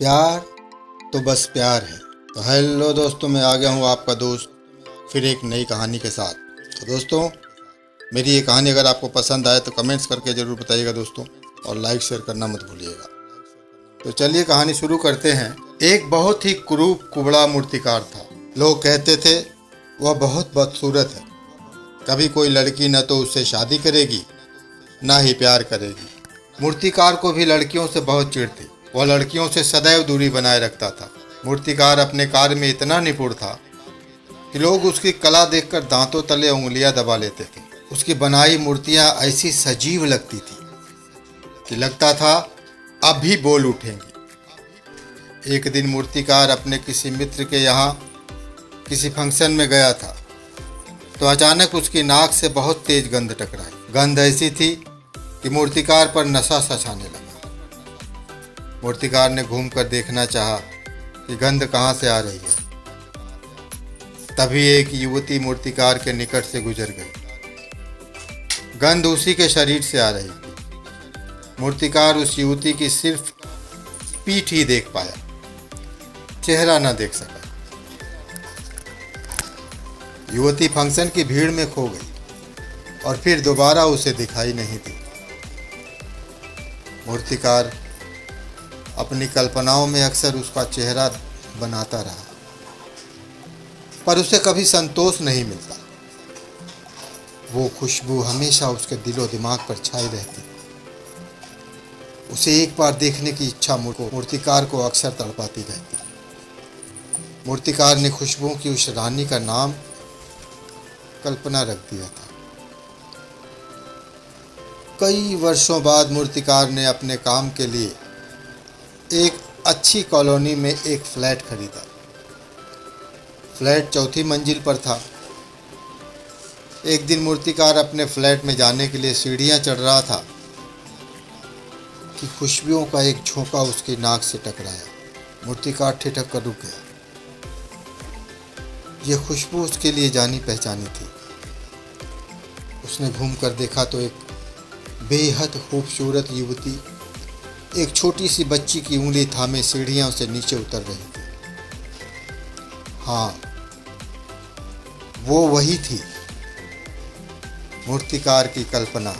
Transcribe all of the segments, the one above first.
प्यार तो बस प्यार है। तो हेलो दोस्तों, मैं आ गया हूँ आपका दोस्त फिर एक नई कहानी के साथ। तो दोस्तों, मेरी ये कहानी अगर आपको पसंद आए तो कमेंट्स करके ज़रूर बताइएगा दोस्तों, और लाइक शेयर करना मत भूलिएगा। तो चलिए कहानी शुरू करते हैं। एक बहुत ही कुरूप कुबड़ा मूर्तिकार था। लोग कहते थे वह बहुत बदसूरत है, कभी कोई लड़की न तो उससे शादी करेगी ना ही प्यार करेगी। मूर्तिकार को भी लड़कियों से बहुत चिढ़ थी। वह लड़कियों से सदैव दूरी बनाए रखता था। मूर्तिकार अपने कार्य में इतना निपुण था कि लोग उसकी कला देखकर दांतों तले उंगलियां दबा लेते थे। उसकी बनाई मूर्तियां ऐसी सजीव लगती थी कि लगता था अब भी बोल उठेंगी। एक दिन मूर्तिकार अपने किसी मित्र के यहाँ किसी फंक्शन में गया था, तो अचानक उसकी नाक से बहुत तेज गंध टकराई। गंध ऐसी थी कि मूर्तिकार पर नशा सा छाने लगा। मूर्तिकार ने घूमकर देखना चाहा कि गंध कहाँ से आ रही है। तभी एक युवती मूर्तिकार के निकट से गुजर गई। गंध उसी के शरीर से आ रही थी। मूर्तिकार उस युवती की सिर्फ पीठ ही देख पाया, चेहरा न देख सका। युवती फंक्शन की भीड़ में खो गई और फिर दोबारा उसे दिखाई नहीं दी। मूर्तिकार अपनी कल्पनाओं में अक्सर उसका चेहरा बनाता रहा, पर उसे कभी संतोष नहीं मिलता। वो खुशबू हमेशा उसके दिलो दिमाग पर छाई रहती। उसे एक बार देखने की इच्छा मूर्तिकार को अक्सर तड़पाती रहती। मूर्तिकार ने खुशबुओं की उस रानी का नाम कल्पना रख दिया था। कई वर्षों बाद मूर्तिकार ने अपने काम के लिए एक अच्छी कॉलोनी में एक फ्लैट खरीदा। फ्लैट चौथी मंजिल पर था। एक दिन मूर्तिकार अपने फ्लैट में जाने के लिए सीढ़ियां चढ़ रहा था कि खुशबुओं का एक झोंका उसकी नाक से टकराया। मूर्तिकार ठिठक कर रुक गया। यह खुशबू उसके लिए जानी पहचानी थी। उसने घूमकर देखा तो एक बेहद खूबसूरत युवती एक छोटी सी बच्ची की उंगली थामे सीढ़ियों से नीचे उतर रही थी। हाँ, वो वही थी, मूर्तिकार की कल्पना।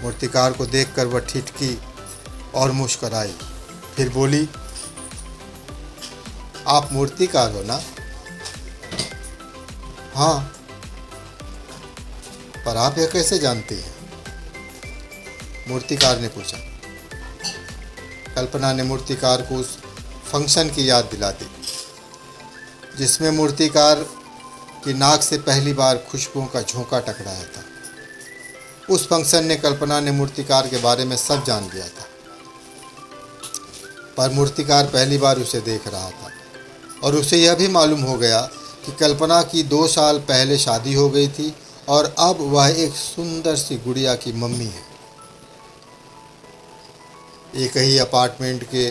मूर्तिकार को देखकर वह ठिठकी और मुस्कुराई, फिर बोली, आप मूर्तिकार हो ना? हाँ, पर आप यह कैसे जानती हैं? मूर्तिकार ने पूछा। कल्पना ने मूर्तिकार को उस फंक्शन की याद दिला दी जिसमें मूर्तिकार की नाक से पहली बार खुशबुओं का झोंका टकराया था। उस फंक्शन ने कल्पना ने मूर्तिकार के बारे में सब जान लिया था, पर मूर्तिकार पहली बार उसे देख रहा था और उसे यह भी मालूम हो गया कि कल्पना की 2 साल पहले शादी हो गई थी और अब वह एक सुंदर सी गुड़िया की मम्मी है। एक ही अपार्टमेंट के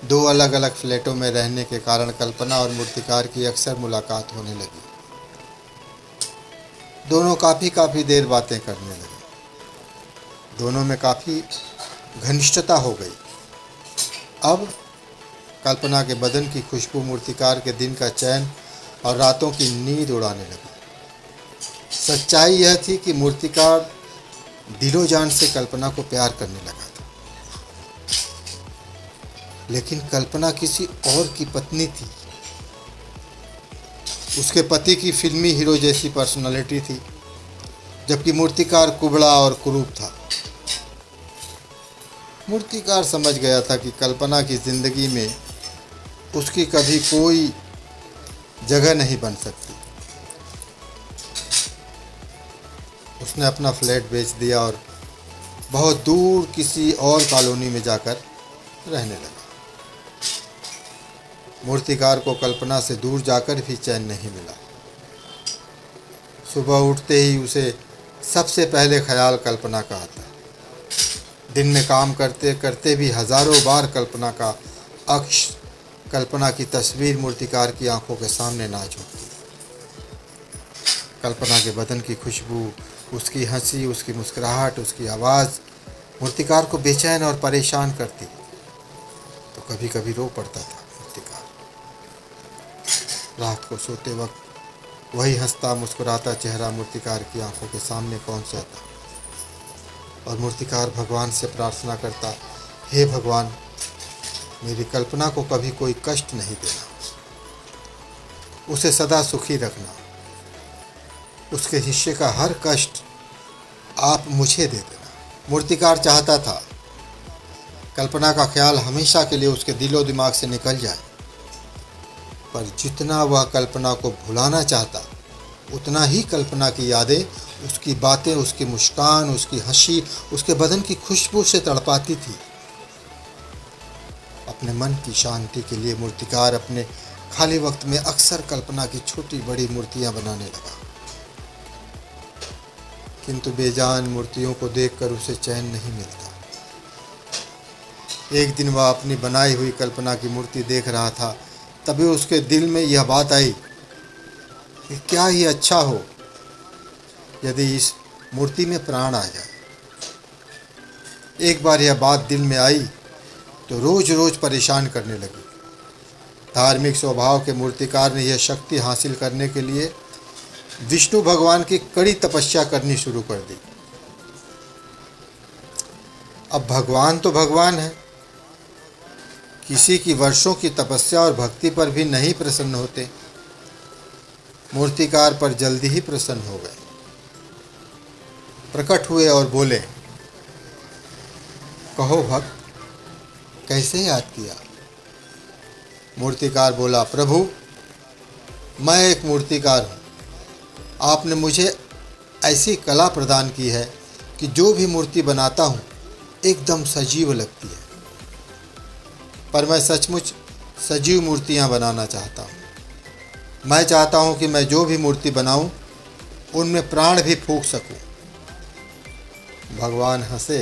2 अलग अलग फ्लैटों में रहने के कारण कल्पना और मूर्तिकार की अक्सर मुलाकात होने लगी। दोनों काफ़ी देर बातें करने लगे। दोनों में काफ़ी घनिष्ठता हो गई। अब कल्पना के बदन की खुशबू मूर्तिकार के दिन का चैन और रातों की नींद उड़ाने लगी। सच्चाई यह थी कि मूर्तिकार दिलो जान से कल्पना को प्यार करने लगा था, लेकिन कल्पना किसी और की पत्नी थी। उसके पति की फिल्मी हीरो जैसी पर्सनालिटी थी, जबकि मूर्तिकार कुबड़ा और कुरूप था। मूर्तिकार समझ गया था कि कल्पना की जिंदगी में उसकी कभी कोई जगह नहीं बन सकती। उसने अपना फ्लैट बेच दिया और बहुत दूर किसी और कॉलोनी में जाकर रहने लगा। मूर्तिकार को कल्पना से दूर जाकर भी चैन नहीं मिला। सुबह उठते ही उसे सबसे पहले ख्याल कल्पना का आता। दिन में काम करते करते भी हजारों बार कल्पना का अक्ष, कल्पना की तस्वीर मूर्तिकार की आंखों के सामने नाच होती। कल्पना के बदन की खुशबू, उसकी हंसी, उसकी मुस्कुराहट, उसकी आवाज़ मूर्तिकार को बेचैन और परेशान करती, तो कभी कभी रो पड़ता था मूर्तिकार। रात को सोते वक्त वही हंसता मुस्कुराता चेहरा मूर्तिकार की आंखों के सामने पहुंच जाता और मूर्तिकार भगवान से प्रार्थना करता, हे भगवान, मेरी कल्पना को कभी कोई कष्ट नहीं देना, उसे सदा सुखी रखना, उसके हिस्से का हर कष्ट आप मुझे दे देना। मूर्तिकार चाहता था कल्पना का ख्याल हमेशा के लिए उसके दिलो दिमाग से निकल जाए, पर जितना वह कल्पना को भुलाना चाहता उतना ही कल्पना की यादें, उसकी बातें, उसकी मुस्कान, उसकी हंसी, उसके बदन की खुशबू से तड़पाती थी। अपने मन की शांति के लिए मूर्तिकार अपने खाली वक्त में अक्सर कल्पना की छोटी बड़ी मूर्तियां बनाने लगा, किंतु बेजान मूर्तियों को देखकर उसे चैन नहीं मिलता। एक दिन वह अपनी बनाई हुई कल्पना की मूर्ति देख रहा था, तभी उसके दिल में यह बात आई कि क्या ही अच्छा हो यदि इस मूर्ति में प्राण आ जाए। एक बार यह बात दिल में आई तो रोज रोज परेशान करने लगी। धार्मिक स्वभाव के मूर्तिकार ने यह शक्ति हासिल करने के लिए विष्णु भगवान की कड़ी तपस्या करनी शुरू कर दी। अब भगवान तो भगवान है, किसी की वर्षों की तपस्या और भक्ति पर भी नहीं प्रसन्न होते। मूर्तिकार पर जल्दी ही प्रसन्न हो गए, प्रकट हुए और बोले, कहो भक्त, कैसे याद किया? मूर्तिकार बोला, प्रभु, मैं एक मूर्तिकार हूँ। आपने मुझे ऐसी कला प्रदान की है कि जो भी मूर्ति बनाता हूँ एकदम सजीव लगती है, पर मैं सचमुच सजीव मूर्तियाँ बनाना चाहता हूँ। मैं चाहता हूँ कि मैं जो भी मूर्ति बनाऊँ उनमें प्राण भी फूंक सकूँ। भगवान हंसे।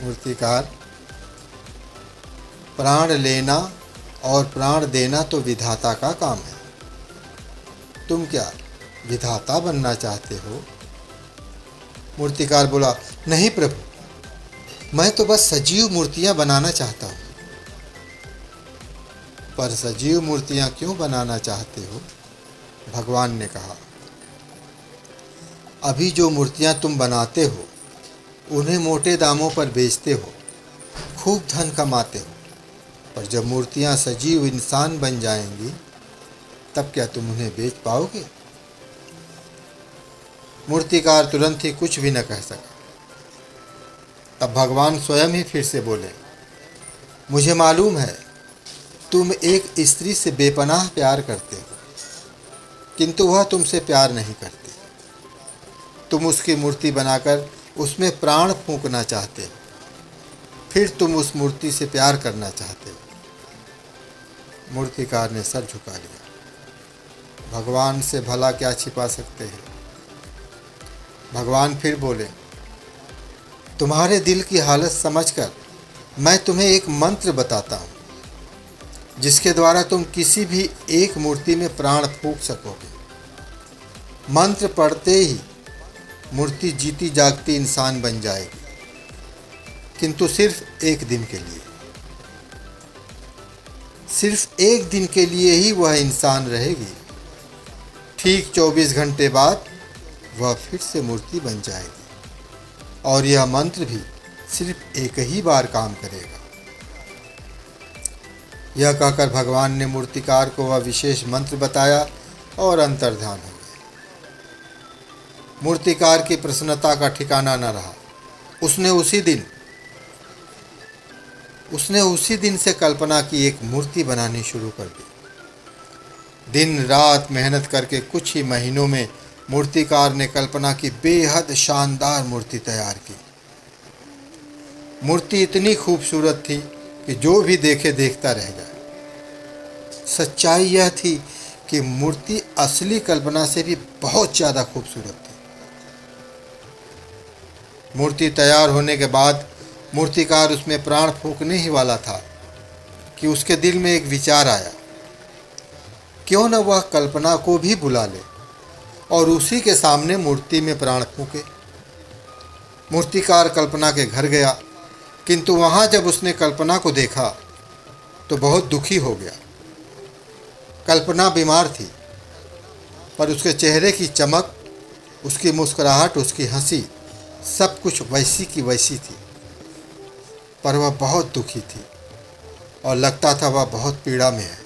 मूर्तिकार, प्राण लेना और प्राण देना तो विधाता का काम है, तुम क्या विधाता बनना चाहते हो? मूर्तिकार बोला, नहीं प्रभु, मैं तो बस सजीव मूर्तियां बनाना चाहता हूँ। पर सजीव मूर्तियां क्यों बनाना चाहते हो? भगवान ने कहा, अभी जो मूर्तियां तुम बनाते हो उन्हें मोटे दामों पर बेचते हो, खूब धन कमाते हो, पर जब मूर्तियां सजीव इंसान बन जाएंगी तब क्या तुम उन्हें बेच पाओगे? मूर्तिकार तुरंत ही कुछ भी न कह सका। तब भगवान स्वयं ही फिर से बोले, मुझे मालूम है तुम एक स्त्री से बेपनाह प्यार करते हो, किंतु वह तुमसे प्यार नहीं करती। तुम उसकी मूर्ति बनाकर उसमें प्राण फूंकना चाहते हो, फिर तुम उस मूर्ति से प्यार करना चाहते हो। मूर्तिकार ने सर झुका लिया। भगवान से भला क्या छिपा सकते हैं? भगवान फिर बोले, तुम्हारे दिल की हालत समझकर मैं तुम्हें एक मंत्र बताता हूँ, जिसके द्वारा तुम किसी भी एक मूर्ति में प्राण फूंक सकोगे। मंत्र पढ़ते ही मूर्ति जीती जागती इंसान बन जाएगी, किंतु सिर्फ एक दिन के लिए। सिर्फ एक दिन के लिए ही वह इंसान रहेगी। ठीक 24 घंटे बाद वह फिर से मूर्ति बन जाएगी और यह मंत्र भी सिर्फ एक ही बार काम करेगा। यह कहकर भगवान ने मूर्तिकार को वह विशेष मंत्र बताया और अंतर्ध्यान हो गए। मूर्तिकार की प्रसन्नता का ठिकाना न रहा। उसने उसी दिन से कल्पना की एक मूर्ति बनानी शुरू कर दी। दिन रात मेहनत करके कुछ ही महीनों में मूर्तिकार ने कल्पना की बेहद शानदार मूर्ति तैयार की। मूर्ति इतनी खूबसूरत थी कि जो भी देखे देखता रह जाए। सच्चाई यह थी कि मूर्ति असली कल्पना से भी बहुत ज़्यादा खूबसूरत थी। मूर्ति तैयार होने के बाद मूर्तिकार उसमें प्राण फूंकने ही वाला था कि उसके दिल में एक विचार आया, क्यों न वह कल्पना को भी बुला ले और उसी के सामने मूर्ति में प्राण फूंके। मूर्तिकार कल्पना के घर गया, किंतु वहाँ जब उसने कल्पना को देखा तो बहुत दुखी हो गया। कल्पना बीमार थी, पर उसके चेहरे की चमक, उसकी मुस्कुराहट, उसकी हंसी, सब कुछ वैसी की वैसी थी। पर वह बहुत दुखी थी और लगता था वह बहुत पीड़ा में है।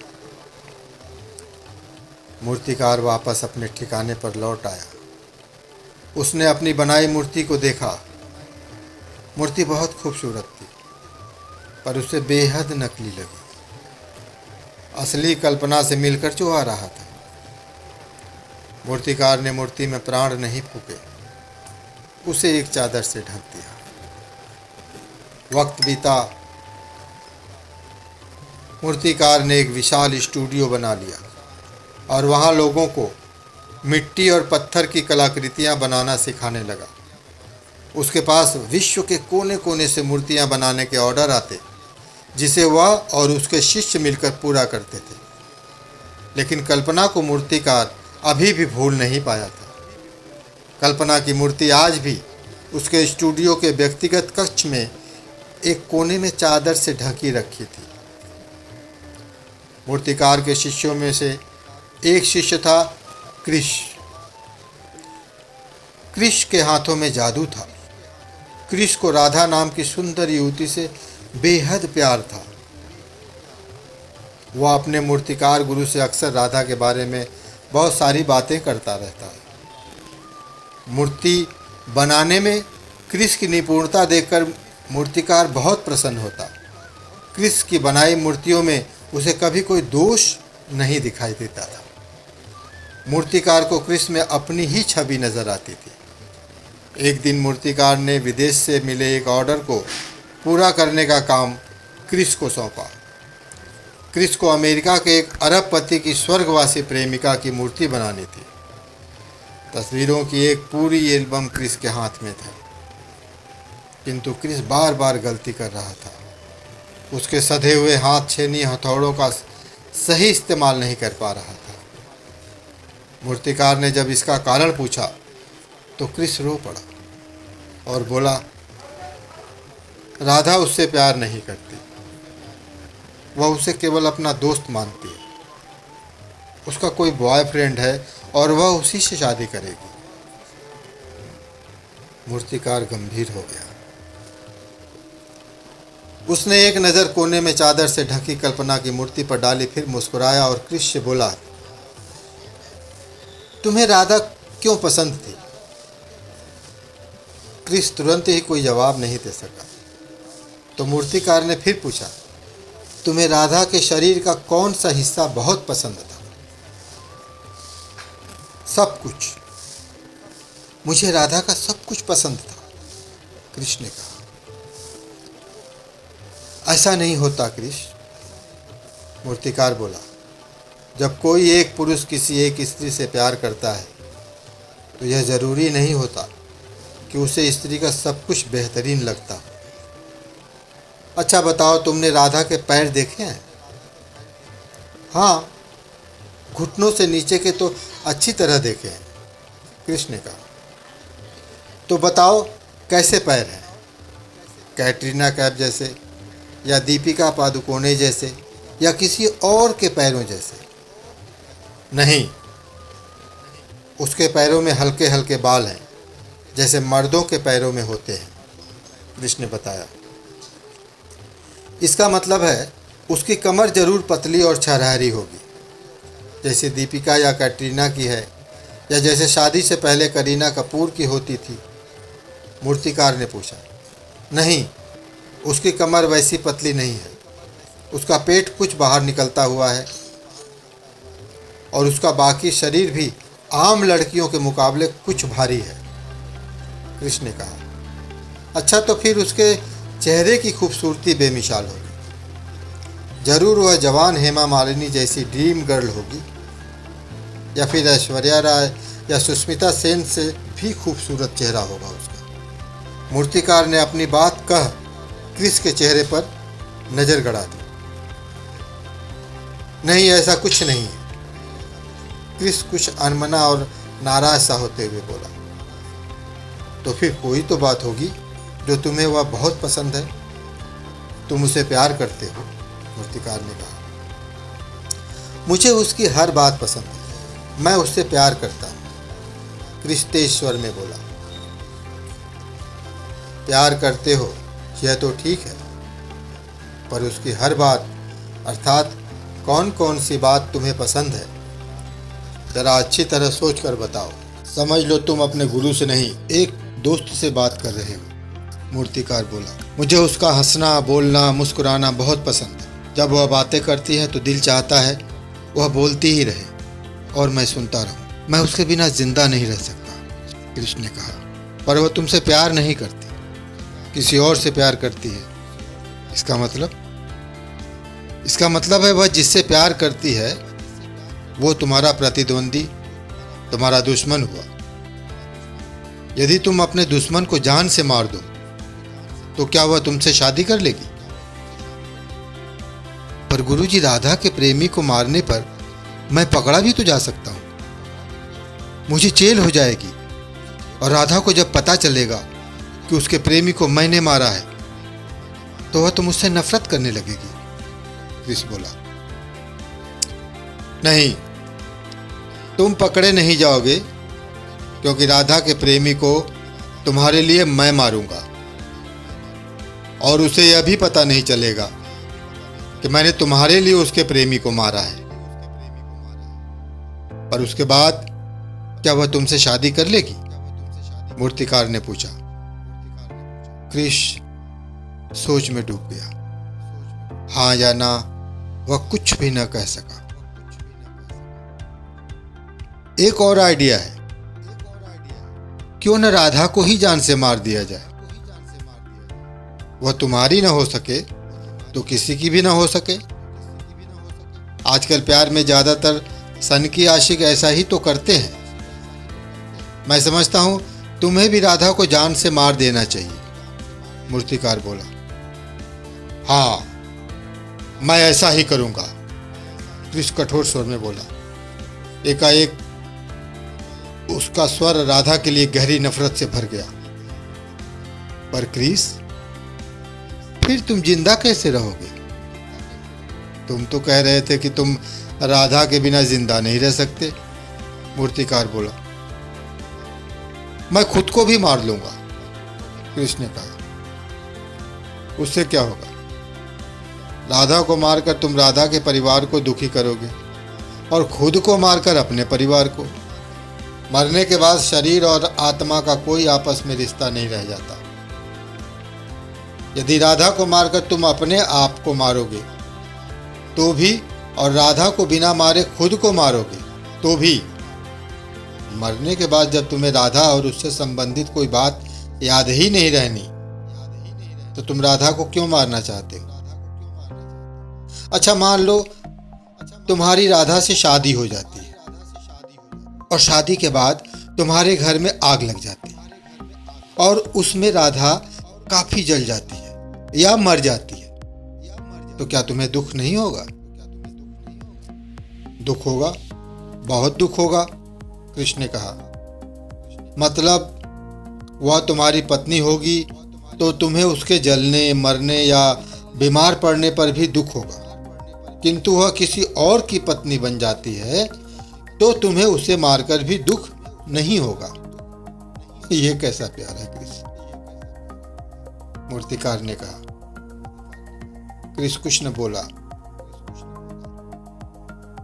मूर्तिकार वापस अपने ठिकाने पर लौट आया। उसने अपनी बनाई मूर्ति को देखा। मूर्ति बहुत खूबसूरत थी, पर उसे बेहद नकली लगी। असली कल्पना से मिलकर जो आ रहा था। मूर्तिकार ने मूर्ति में प्राण नहीं फूके, उसे एक चादर से ढक दिया। वक्त बीता। मूर्तिकार ने एक विशाल स्टूडियो बना लिया और वहाँ लोगों को मिट्टी और पत्थर की कलाकृतियाँ बनाना सिखाने लगा। उसके पास विश्व के कोने कोने से मूर्तियाँ बनाने के ऑर्डर आते, जिसे वह और उसके शिष्य मिलकर पूरा करते थे। लेकिन कल्पना को मूर्तिकार अभी भी भूल नहीं पाया था। कल्पना की मूर्ति आज भी उसके स्टूडियो के व्यक्तिगत कक्ष में एक कोने में चादर से ढकी रखी थी। मूर्तिकार के शिष्यों में से एक शिष्य था कृष। कृष के हाथों में जादू था। कृष को राधा नाम की सुंदर युवती से बेहद प्यार था। वह अपने मूर्तिकार गुरु से अक्सर राधा के बारे में बहुत सारी बातें करता रहता है। मूर्ति बनाने में कृष की निपुणता देखकर मूर्तिकार बहुत प्रसन्न होता। कृष की बनाई मूर्तियों में उसे कभी कोई दोष नहीं दिखाई देता था। मूर्तिकार को कृष में अपनी ही छवि नजर आती थी। एक दिन मूर्तिकार ने विदेश से मिले एक ऑर्डर को पूरा करने का काम कृष को सौंपा। कृष को अमेरिका के एक अरबपति की स्वर्गवासी प्रेमिका की मूर्ति बनानी थी। तस्वीरों की एक पूरी एल्बम कृष के हाथ में था, किंतु कृष बार बार गलती कर रहा था। उसके सधे हुए हाथ छेनी हथौड़ों का सही इस्तेमाल नहीं कर पा रहा था। मूर्तिकार ने जब इसका कारण पूछा तो कृष रो पड़ा और बोला, राधा उससे प्यार नहीं करती, वह उसे केवल अपना दोस्त मानती है। उसका कोई बॉयफ्रेंड है और वह उसी से शादी करेगी। मूर्तिकार गंभीर हो गया। उसने एक नज़र कोने में चादर से ढकी कल्पना की मूर्ति पर डाली, फिर मुस्कुराया और कृष से बोला, तुम्हें राधा क्यों पसंद थी? कृष तुरंत ही कोई जवाब नहीं दे सका। तो मूर्तिकार ने फिर पूछा, तुम्हें राधा के शरीर का कौन सा हिस्सा बहुत पसंद था? सब कुछ। मुझे राधा का सब कुछ पसंद था, कृष ने कहा। ऐसा नहीं होता कृष, मूर्तिकार बोला। जब कोई एक पुरुष किसी एक स्त्री से प्यार करता है तो यह जरूरी नहीं होता कि उसे स्त्री का सब कुछ बेहतरीन लगता। अच्छा बताओ, तुमने राधा के पैर देखे हैं? हाँ, घुटनों से नीचे के तो अच्छी तरह देखे हैं, कृष ने कहा। तो बताओ कैसे पैर हैं? कैटरीना कैफ जैसे, या दीपिका पादुकोणे जैसे, या किसी और के पैरों जैसे? नहीं, उसके पैरों में हल्के हल्के बाल हैं, जैसे मर्दों के पैरों में होते हैं, कृष ने बताया। इसका मतलब है उसकी कमर जरूर पतली और छरहरी होगी, जैसे दीपिका या कैटरीना की है, या जैसे शादी से पहले करीना कपूर की होती थी, मूर्तिकार ने पूछा। नहीं, उसकी कमर वैसी पतली नहीं है। उसका पेट कुछ बाहर निकलता हुआ है और उसका बाकी शरीर भी आम लड़कियों के मुकाबले कुछ भारी है, कृष ने कहा। अच्छा, तो फिर उसके चेहरे की खूबसूरती बेमिसाल होगी। जरूर वह जवान हेमा मालिनी जैसी ड्रीम गर्ल होगी, या फिर ऐश्वर्या राय या सुष्मिता सेन से भी खूबसूरत चेहरा होगा उसका। मूर्तिकार ने अपनी बात कह कृष के चेहरे पर नजर गड़ा दी। नहीं, ऐसा कुछ नहीं है, कृष कुछ अनमना और नाराज सा होते हुए बोला। तो फिर कोई तो बात होगी जो तुम्हें वह बहुत पसंद है। तुम उसे प्यार करते हो, मूर्तिकार ने कहा। मुझे उसकी हर बात पसंद है, मैं उससे प्यार करता हूँ, कृष्णेश्वर में बोला। प्यार करते हो यह तो ठीक है, पर उसकी हर बात अर्थात कौन कौन सी बात तुम्हें पसंद है, जरा अच्छी तरह सोच कर बताओ। समझ लो तुम अपने गुरु से नहीं, एक दोस्त से बात कर रहे हो, मूर्तिकार बोला। मुझे उसका हंसना, बोलना, मुस्कुराना बहुत पसंद है। जब वह बातें करती है तो दिल चाहता है वह बोलती ही रहे और मैं सुनता रहूं। मैं उसके बिना जिंदा नहीं रह सकता, कृष्ण ने कहा। पर वह तुमसे प्यार नहीं करती, किसी और से प्यार करती है। इसका मतलब है वह जिससे प्यार करती है वो तुम्हारा प्रतिद्वंदी, तुम्हारा दुश्मन हुआ। यदि तुम अपने दुश्मन को जान से मार दो तो क्या वह तुमसे शादी कर लेगी? पर गुरुजी, राधा के प्रेमी को मारने पर मैं पकड़ा भी तो जा सकता हूं। मुझे जेल हो जाएगी और राधा को जब पता चलेगा कि उसके प्रेमी को मैंने मारा है तो वह तो मुझसे नफरत करने लगेगी, कृष्ण बोला। नहीं, तुम पकड़े नहीं जाओगे, क्योंकि राधा के प्रेमी को तुम्हारे लिए मैं मारूंगा और उसे यह भी पता नहीं चलेगा कि मैंने तुम्हारे लिए उसके प्रेमी को मारा है। पर उसके बाद क्या वह तुमसे शादी कर लेगी? मूर्तिकार ने पूछा। कृष सोच में डूब गया। हाँ या ना वह कुछ भी न कह सका। एक और आइडिया है, क्यों न राधा को ही जान से मार दिया जाए। वह तुम्हारी ना हो सके तो किसी की भी ना हो सके। आजकल प्यार में ज्यादातर सनकी आशिक ऐसा ही तो करते हैं। मैं समझता हूं तुम्हें भी राधा को जान से मार देना चाहिए, मूर्तिकार बोला। हाँ, मैं ऐसा ही करूंगा, कृष्ण कठोर स्वर में बोला। एकाएक उसका स्वर राधा के लिए गहरी नफरत से भर गया। पर क्रिस, फिर तुम जिंदा कैसे रहोगे? तुम तो कह रहे थे कि तुम राधा के बिना जिंदा नहीं रह सकते, मूर्तिकार बोला। मैं खुद को भी मार लूंगा, कृष्ण ने कहा। उससे क्या होगा? राधा को मारकर तुम राधा के परिवार को दुखी करोगे और खुद को मारकर अपने परिवार को। मरने के बाद शरीर और आत्मा का कोई आपस में रिश्ता नहीं रह जाता। यदि राधा को मारकर तुम अपने आप को मारोगे तो भी, और राधा को बिना मारे खुद को मारोगे तो भी, मरने के बाद जब तुम्हें राधा और उससे संबंधित कोई बात याद ही नहीं रहनी तो तुम राधा को क्यों मारना चाहते हो? अच्छा, मान लो तुम्हारी राधा से शादी हो जाती है और शादी के बाद तुम्हारे घर में आग लग जाती है और उसमें राधा काफी जल जाती है या मर जाती है, तो क्या तुम्हें दुख नहीं होगा? दुख होगा, बहुत दुख होगा, कृष्ण ने कहा। मतलब वह तुम्हारी पत्नी होगी तो तुम्हें उसके जलने, मरने या बीमार पड़ने पर भी दुख होगा, किंतु वह किसी और की पत्नी बन जाती है तो तुम्हें उसे मारकर भी दुख नहीं होगा। यह कैसा प्यार है कृष्ण, मूर्तिकार ने कहा। कृष्ण बोला,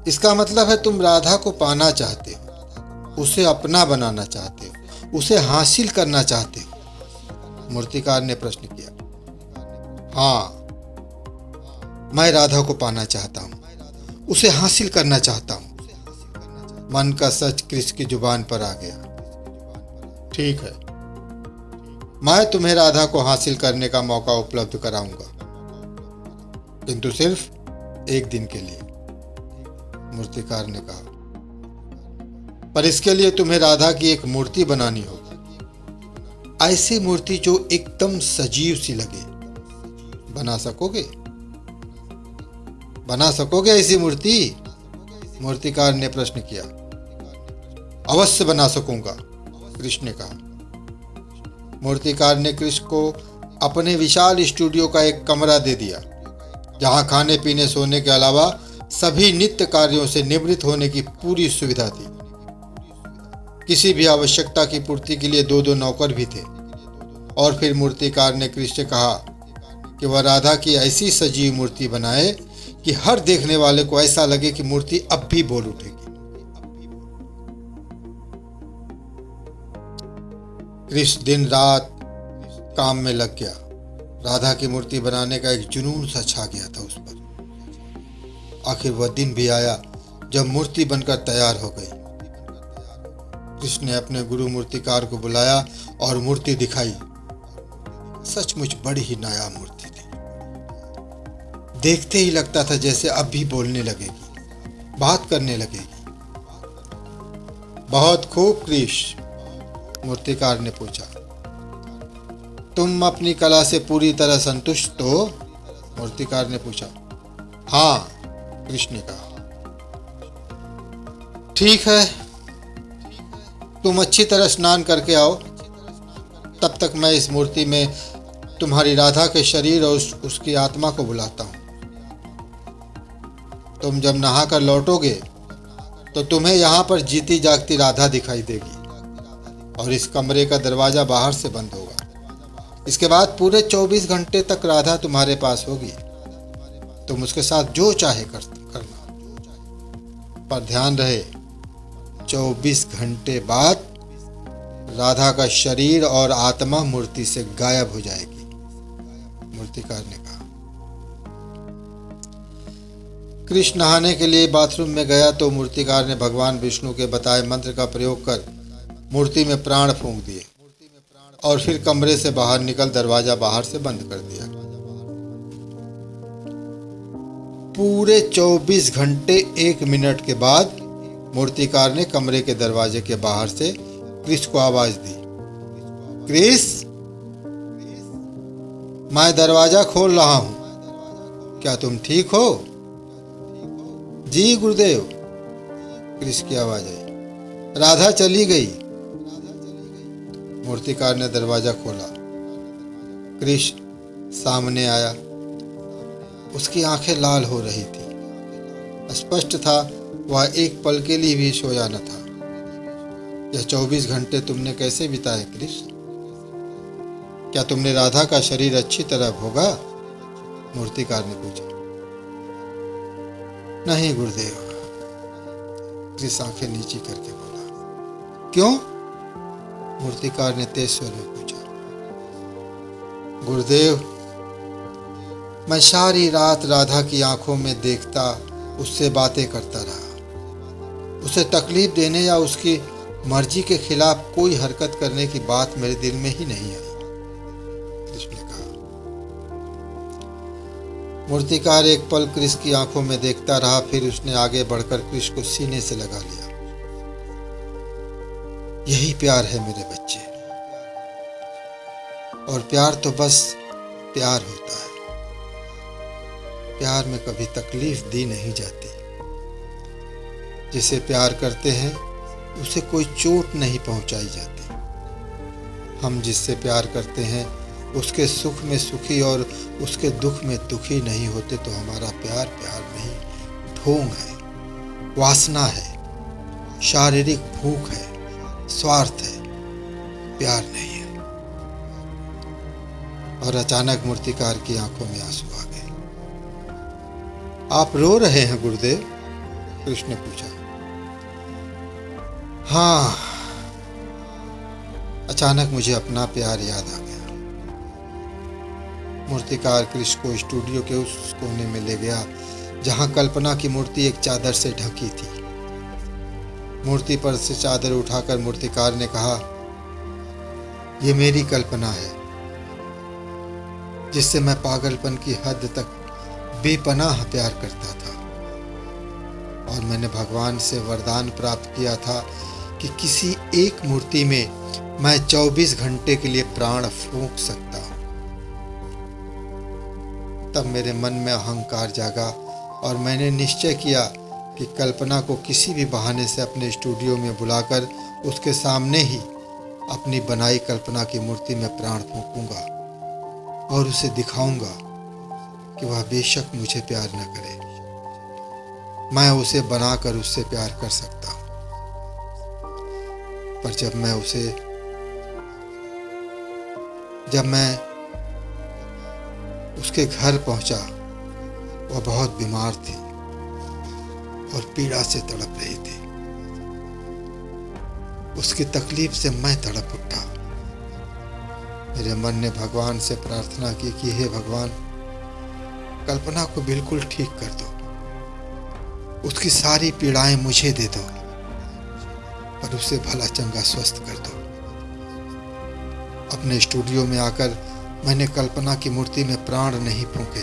इसका मतलब है तुम राधा को पाना चाहते हो, उसे अपना बनाना चाहते हो, उसे हासिल करना चाहते हो, मूर्तिकार ने प्रश्न किया। हाँ, मैं राधा को पाना चाहता हूं, उसे हासिल करना चाहता हूं। मन का सच कृष्ण की जुबान पर आ गया। ठीक है, मैं तुम्हें राधा को हासिल करने का मौका उपलब्ध कराऊंगा, किंतु सिर्फ एक दिन के लिए, मूर्तिकार ने कहा। पर इसके लिए तुम्हें राधा की एक मूर्ति बनानी होगी, ऐसी मूर्ति जो एकदम सजीव सी लगे। बना सकोगे? बना सकोगे ऐसी मूर्ति? मूर्तिकार ने प्रश्न किया। अवश्य बना सकूंगा, कृष्ण ने कहा। मूर्तिकार ने कृष्ण को अपने विशाल स्टूडियो का एक कमरा दे दिया, जहां खाने पीने सोने के अलावा सभी नित्य कार्यों से निवृत्त होने की पूरी सुविधा थी। किसी भी आवश्यकता की पूर्ति के लिए 2-2 नौकर भी थे। और फिर मूर्तिकार ने कृष्ण से कहा कि वह राधा की ऐसी सजीव मूर्ति बनाए कि हर देखने वाले को ऐसा लगे कि मूर्ति अब भी बोल उठेगी। कृष्ण दिन रात काम में लग गया। राधा की मूर्ति बनाने का एक जुनून सा छा गया था उस पर। आखिर वह दिन भी आया जब मूर्ति बनकर तैयार हो गई। कृष्ण ने अपने गुरु मूर्तिकार को बुलाया और मूर्ति दिखाई। सचमुच बड़ी ही नायाब मूर्ति थी। देखते ही लगता था जैसे अब भी बोलने लगेगी, बात करने लगेगी। बहुत खूब कृष्ण, मूर्तिकार ने पूछा, तुम अपनी कला से पूरी तरह संतुष्ट हो? मूर्तिकार ने पूछा। हाँ, कृष्ण ने कहा। ठीक है, तुम अच्छी तरह स्नान करके आओ। तब तक मैं इस मूर्ति में तुम्हारी राधा के शरीर और उसकी आत्मा को बुलाता हूं। तुम जब नहाकर लौटोगे तो तुम्हें यहां पर जीती जागती राधा दिखाई देगी और इस कमरे का दरवाजा बाहर से बंद होगा। इसके बाद पूरे 24 घंटे तक राधा तुम्हारे पास होगी। तुम उसके साथ जो चाहे करना, पर ध्यान रहे 24 घंटे बाद राधा का शरीर और आत्मा मूर्ति से गायब हो जाएगी, मूर्तिकार ने कहा। कृष्ण नहाने के लिए बाथरूम में गया तो मूर्तिकार ने भगवान विष्णु के बताए मंत्र का प्रयोग कर मूर्ति में प्राण फूंक दिए और फिर कमरे से बाहर निकल दरवाजा बाहर से बंद कर दिया। पूरे 24 घंटे 1 मिनट के बाद मूर्तिकार ने कमरे के दरवाजे के बाहर से कृष्ण को आवाज दी। कृष्ण, मैं दरवाजा खोल रहा हूं, क्या तुम ठीक हो? जी गुरुदेव, कृष्ण की आवाज आई। राधा चली गई। मूर्तिकार ने दरवाजा खोला। कृष्ण सामने आया। उसकी आंखें लाल हो रही थी। स्पष्ट था वह एक पल के लिए भी सोया न था। यह 24 घंटे तुमने कैसे बिताए कृष्ण? क्या तुमने राधा का शरीर अच्छी तरह भोगा? मूर्तिकार ने पूछा। नहीं गुरुदेव, कृष्ण आंखें नीची करके बोला। क्यों? मूर्तिकार ने तेज स्वर में पूछा। गुरुदेव, मैं सारी रात राधा की आंखों में देखता, उससे बातें करता रहा। उसे तकलीफ देने या उसकी मर्जी के खिलाफ कोई हरकत करने की बात मेरे दिल में ही नहीं आई, कृष्ण ने कहा। मूर्तिकार एक पल कृष्ण की आंखों में देखता रहा, फिर उसने आगे बढ़कर कृष्ण को सीने से लगा लिया। यही प्यार है मेरे बच्चे, और प्यार तो बस प्यार होता है। प्यार में कभी तकलीफ दी नहीं जाती। जिसे प्यार करते हैं उसे कोई चोट नहीं पहुंचाई जाती। हम जिससे प्यार करते हैं उसके सुख में सुखी और उसके दुख में दुखी नहीं होते तो हमारा प्यार प्यार नहीं, ढोंग है, वासना है, शारीरिक भूख है, स्वार्थ है, प्यार नहीं है। और अचानक मूर्तिकार की आंखों में आंसू आ गए। आप रो रहे हैं गुरुदेव? कृष्ण ने पूछा। हाँ, अचानक मुझे अपना प्यार याद आ गया। मूर्तिकार कृष्ण को स्टूडियो के उस कोने में ले गया जहां कल्पना की मूर्ति एक चादर से ढकी थी। मूर्ति पर से चादर उठाकर मूर्तिकार ने कहा, ये मेरी कल्पना है जिससे मैं पागलपन की हद तक बेपनाह प्यार करता था, और मैंने भगवान से वरदान प्राप्त किया था कि किसी एक मूर्ति में मैं 24 घंटे के लिए प्राण फूंक सकता हूं। तब मेरे मन में अहंकार जागा और मैंने निश्चय किया कि कल्पना को किसी भी बहाने से अपने स्टूडियो में बुलाकर उसके सामने ही अपनी बनाई कल्पना की मूर्ति में प्राण फूंकूंगा और उसे दिखाऊंगा कि वह बेशक मुझे प्यार न करे, मैं उसे बनाकर उससे प्यार कर सकता हूं। पर जब मैं उसके घर पहुंचा, वह बहुत बीमार थी और पीड़ा से तड़प रही थी। उसकी तकलीफ से मैं तड़प उठा। मेरे मन ने भगवान से प्रार्थना की कि हे भगवान, कल्पना को बिल्कुल ठीक कर दो, उसकी सारी पीड़ाएं मुझे दे दो और उसे भला चंगा स्वस्थ कर दो। अपने स्टूडियो में आकर मैंने कल्पना की मूर्ति में प्राण नहीं फूंके,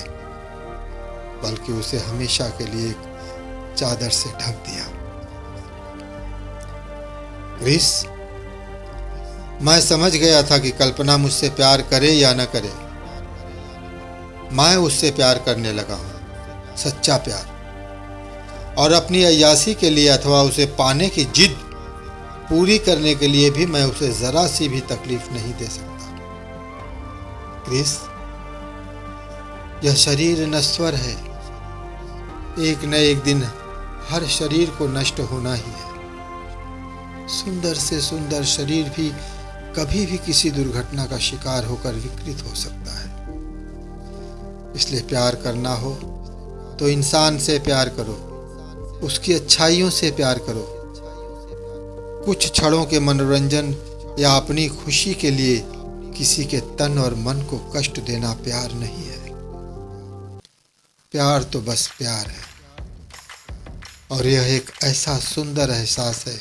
बल्कि उसे हमेशा के लिए एक चादर से ढक दिया। क्रिस, मैं समझ गया था कि कल्पना मुझसे प्यार करे या न करे, मैं उससे प्यार करने लगा हूं, सच्चा प्यार। और अपनी अय्यासी के लिए अथवा उसे पाने की जिद पूरी करने के लिए भी मैं उसे जरा सी भी तकलीफ नहीं दे सकता। क्रिस, यह शरीर नश्वर है, एक न एक दिन हर शरीर को नष्ट होना ही है। सुंदर से सुंदर शरीर भी कभी भी किसी दुर्घटना का शिकार होकर विकृत हो सकता है। इसलिए प्यार करना हो तो इंसान से प्यार करो, उसकी अच्छाइयों से प्यार करो। कुछ क्षणों के मनोरंजन या अपनी खुशी के लिए किसी के तन और मन को कष्ट देना प्यार नहीं है। प्यार तो बस प्यार है, और यह एक ऐसा सुंदर एहसास है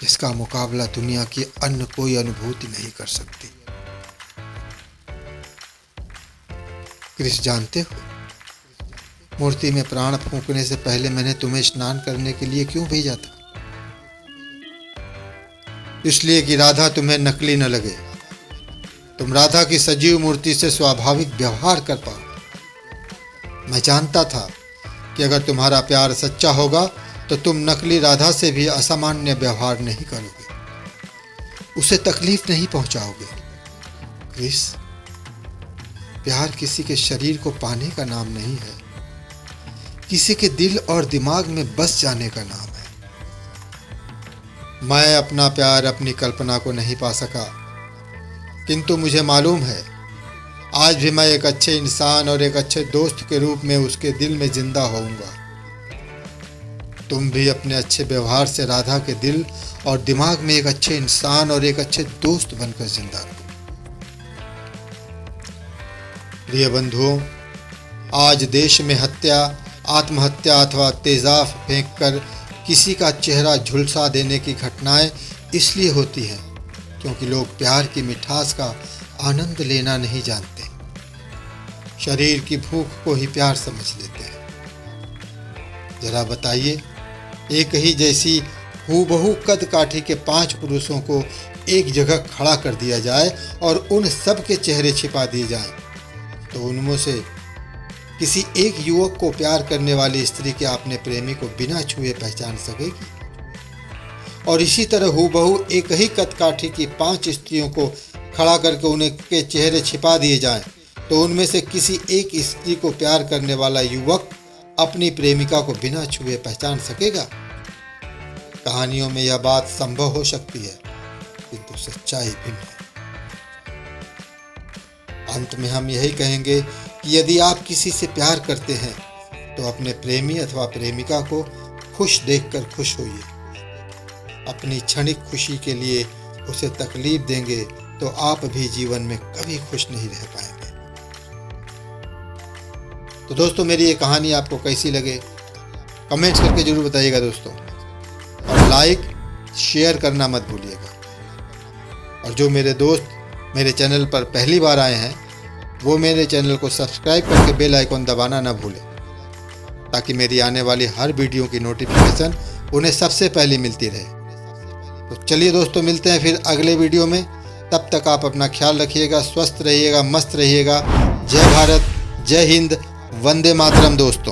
जिसका मुकाबला दुनिया की अन्य कोई अनुभूति नहीं कर सकती। क्रिस, जानते हो, मूर्ति में प्राण फूंकने से पहले मैंने तुम्हें स्नान करने के लिए क्यों भेजा था? इसलिए कि राधा तुम्हें नकली न लगे, तुम राधा की सजीव मूर्ति से स्वाभाविक व्यवहार कर पाओ। मैं जानता था कि अगर तुम्हारा प्यार सच्चा होगा तो तुम नकली राधा से भी असामान्य व्यवहार नहीं करोगे, उसे तकलीफ नहीं पहुंचाओगे। क्रिस, प्यार किसी के शरीर को पाने का नाम नहीं है, किसी के दिल और दिमाग में बस जाने का नाम है। मैं अपना प्यार अपनी कल्पना को नहीं पा सका, किंतु मुझे मालूम है आज भी मैं एक अच्छे इंसान और एक अच्छे दोस्त के रूप में उसके दिल में जिंदा होऊंगा। तुम भी अपने अच्छे व्यवहार से राधा के दिल और दिमाग में एक अच्छे इंसान और एक अच्छे दोस्त बनकर जिंदा रहो। प्रिय बंधुओं, आज देश में हत्या, आत्महत्या अथवा तेजाब फेंककर किसी का चेहरा झुलसा देने की घटनाएं इसलिए होती हैं क्योंकि लोग प्यार की मिठास का आनंद लेना नहीं जानते, शरीर की भूख को ही प्यार समझ लेते हैं। जरा बताइए, एक ही जैसी हूबहू कद काठी के 5 पुरुषों को एक जगह खड़ा कर दिया जाए और उन सब के चेहरे छिपा दिए जाएं, तो उनमें से किसी एक युवक को प्यार करने वाली स्त्री के अपने प्रेमी को बिना छुए पहचान सकेगी? और इसी तरह हूबहू एक ही कद काठी की 5 स्त्रियों को खड़ा करके उनके चेहरे छिपा दिए जाएं, तो उनमें से किसी एक स्त्री को प्यार करने वाला युवक अपनी प्रेमिका को बिना छुए पहचान सकेगा? कहानियों में यह बात संभव हो सकती है, किंतु सच्चाई भिन्न है। अंत में हम यही कहेंगे कि यदि आप किसी से प्यार करते हैं तो अपने प्रेमी अथवा प्रेमिका को खुश देखकर खुश होइए। अपनी क्षणिक खुशी के लिए उसे तकलीफ देंगे तो आप भी जीवन में कभी खुश नहीं रह पाएंगे। तो दोस्तों, मेरी ये कहानी आपको कैसी लगे कमेंट्स करके जरूर बताइएगा दोस्तों, और लाइक शेयर करना मत भूलिएगा। और जो मेरे दोस्त मेरे चैनल पर पहली बार आए हैं वो मेरे चैनल को सब्सक्राइब करके बेल आइकॉन दबाना ना भूलें, ताकि मेरी आने वाली हर वीडियो की नोटिफिकेशन उन्हें सबसे पहले मिलती रहे। तो चलिए दोस्तों, मिलते हैं फिर अगले वीडियो में। तब तक आप अपना ख्याल रखिएगा, स्वस्थ रहिएगा, मस्त रहिएगा। जय भारत, जय हिंद, वंदे मातरम दोस्तों।